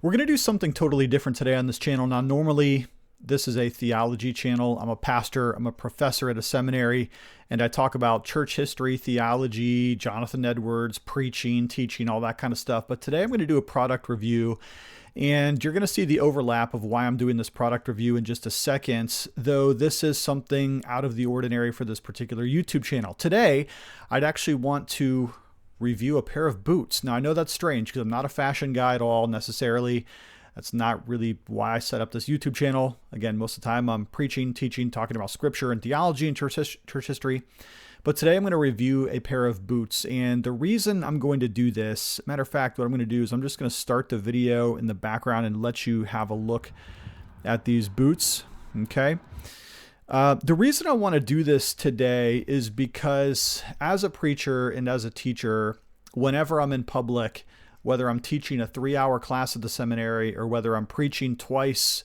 We're going to do something totally different today on this channel. Now, normally this is a theology channel. I'm a pastor, I'm a professor at a seminary, and I talk about church history, theology, Jonathan Edwards, preaching, teaching, all that kind of stuff. But today I'm going to do a product review, and you're going to see the overlap of why I'm doing this product review in just a second, though this is something out of the ordinary for this particular YouTube channel. Today, I'd actually want to review a pair of boots. Now, I know that's strange because I'm not a fashion guy at all necessarily. That's not really why I set up this YouTube channel. Again, most of the time I'm preaching, teaching, talking about scripture and theology and church history. But today I'm going to review a pair of boots. And the reason I'm going to do this, matter of fact, what I'm going to do is I'm just going to start the video in the background and let you have a look at these boots. Okay. The reason I want to do this today is because as a preacher and as a teacher, whenever I'm in public, whether I'm teaching a 3-hour class at the seminary or whether I'm preaching twice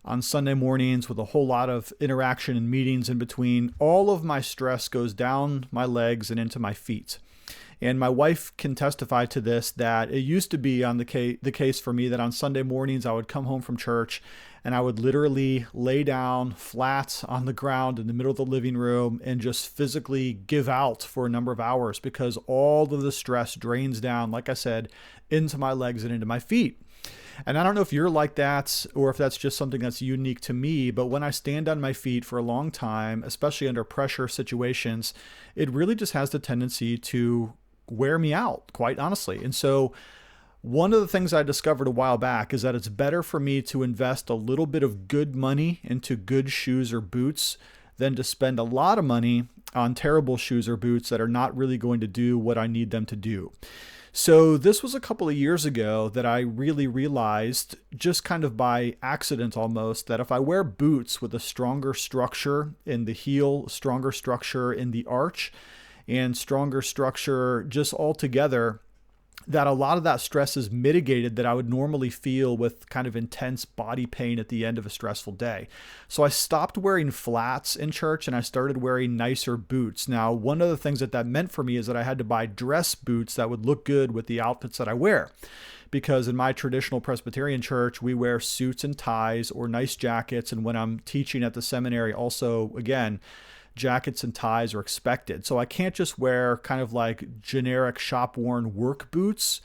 on Sunday mornings with a whole lot of interaction and meetings in between, all of my stress goes down my legs and into my feet. And my wife can testify to this, that it used to be on the case for me that on Sunday mornings I would come home from church and I would literally lay down flat on the ground in the middle of the living room and just physically give out for a number of hours because all of the stress drains down, like I said, into my legs and into my feet. And I don't know if you're like that or if that's just something that's unique to me, but when I stand on my feet for a long time, especially under pressure situations, it really just has the tendency to wear me out, quite honestly. And so one of the things I discovered a while back is that it's better for me to invest a little bit of good money into good shoes or boots than to spend a lot of money on terrible shoes or boots that are not really going to do what I need them to do. So this was a couple of years ago that I really realized, just kind of by accident almost, that if I wear boots with a stronger structure in the heel, stronger structure in the arch, and stronger structure just all together, that a lot of that stress is mitigated that I would normally feel with kind of intense body pain at the end of a stressful day. So I stopped wearing flats in church and I started wearing nicer boots. Now, one of the things that meant for me is that I had to buy dress boots that would look good with the outfits that I wear. Because in my traditional Presbyterian church, we wear suits and ties or nice jackets. And when I'm teaching at the seminary, also, again, jackets and ties are expected. So I can't just wear kind of like generic shop-worn work boots.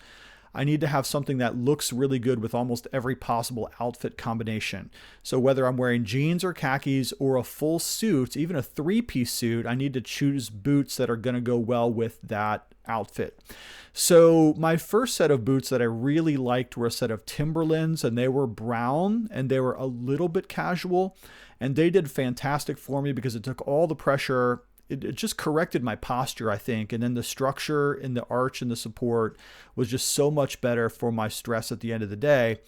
I need to have something that looks really good with almost every possible outfit combination. So whether I'm wearing jeans or khakis or a full suit, even a 3-piece suit, I need to choose boots that are going to go well with that outfit. So my first set of boots that I really liked were a set of Timberlands, and they were brown and they were a little bit casual, and they did fantastic for me because it took all the pressure. It just corrected my posture, I think. And then the structure in the arch and the support was just so much better for my stress at the end of the day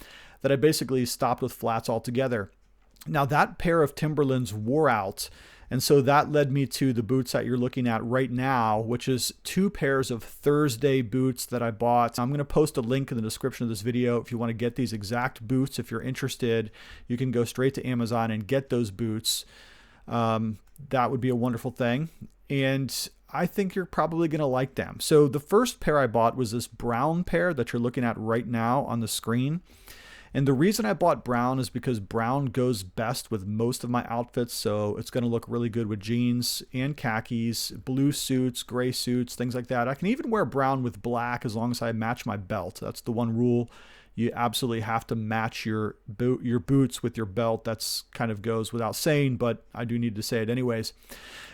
that I basically stopped with flats altogether. Now that pair of Timberlands wore out. And so that led me to the boots that you're looking at right now, which is 2 pairs of Thursday boots that I bought. I'm going to post a link in the description of this video. If you want to get these exact boots, if you're interested, you can go straight to Amazon and get those boots. That would be a wonderful thing. And I think you're probably going to like them. So the first pair I bought was this brown pair that you're looking at right now on the screen. And the reason I bought brown is because brown goes best with most of my outfits. So it's going to look really good with jeans and khakis, blue suits, gray suits, things like that. I can even wear brown with black as long as I match my belt. That's the one rule. You absolutely have to match your boots with your belt. That's kind of goes without saying, but I do need to say it anyways.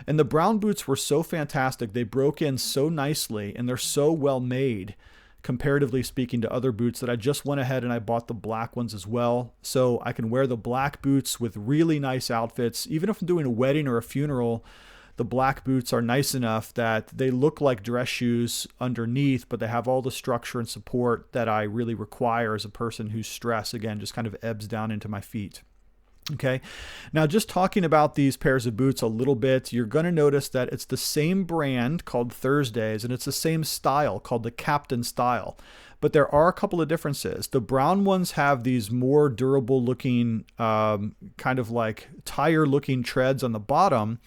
And the brown boots were so fantastic. They broke in so nicely and they're so well made, comparatively speaking to other boots, that I just went ahead and I bought the black ones as well. So I can wear the black boots with really nice outfits. Even if I'm doing a wedding or a funeral, the black boots are nice enough that they look like dress shoes underneath, but they have all the structure and support that I really require as a person whose stress, again, just kind of ebbs down into my feet. Okay, now just talking about these pairs of boots a little bit, you're going to notice that it's the same brand called Thursdays, and it's the same style called the Captain style. But there are a couple of differences. The brown ones have these more durable looking, kind of like tire looking treads on the bottom,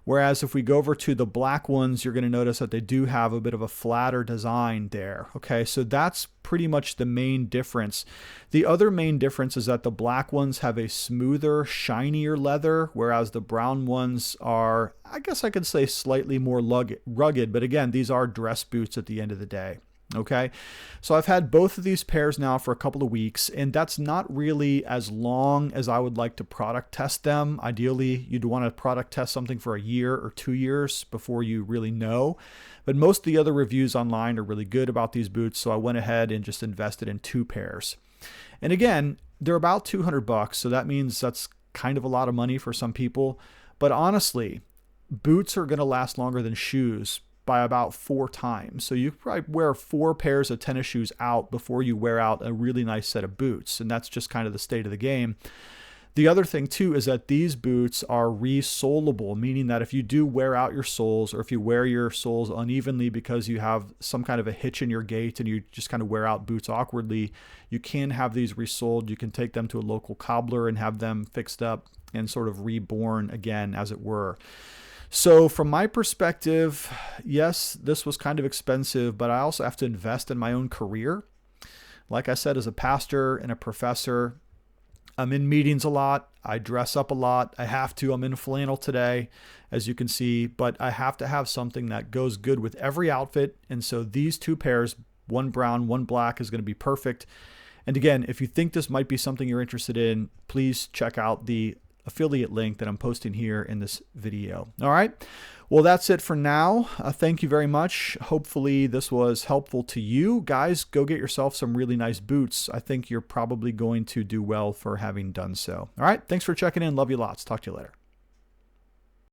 Whereas if we go over to the black ones, you're going to notice that they do have a bit of a flatter design there. Okay, so that's pretty much the main difference. The other main difference is that the black ones have a smoother, shinier leather, whereas the brown ones are, I guess I could say, slightly more rugged. But again, these are dress boots at the end of the day. Okay, so I've had both of these pairs now for a couple of weeks, and that's not really as long as I would like to product test them. Ideally, you'd want to product test something for a year or 2 years before you really know. But most of the other reviews online are really good about these boots, so I went ahead and just invested in 2 pairs. And again, they're about $200, so that means that's kind of a lot of money for some people. But honestly, boots are going to last longer than shoes by about 4 times. So you probably wear 4 pairs of tennis shoes out before you wear out a really nice set of boots. And that's just kind of the state of the game. The other thing too is that these boots are resolable, meaning that if you do wear out your soles, or if you wear your soles unevenly because you have some kind of a hitch in your gait and you just kind of wear out boots awkwardly, you can have these resoled. You can take them to a local cobbler and have them fixed up and sort of reborn again, as it were. So from my perspective, yes, this was kind of expensive, but I also have to invest in my own career. Like I said, as a pastor and a professor, I'm in meetings a lot. I dress up a lot. I have to. I'm in flannel today, as you can see, but I have to have something that goes good with every outfit. And so these 2 pairs, one brown, one black, is going to be perfect. And again, if you think this might be something you're interested in, please check out the affiliate link that I'm posting here in this video. All right. Well, that's it for now. Thank you very much. Hopefully this was helpful to you. Guys, go get yourself some really nice boots. I think you're probably going to do well for having done so. All right. Thanks for checking in. Love you lots. Talk to you later.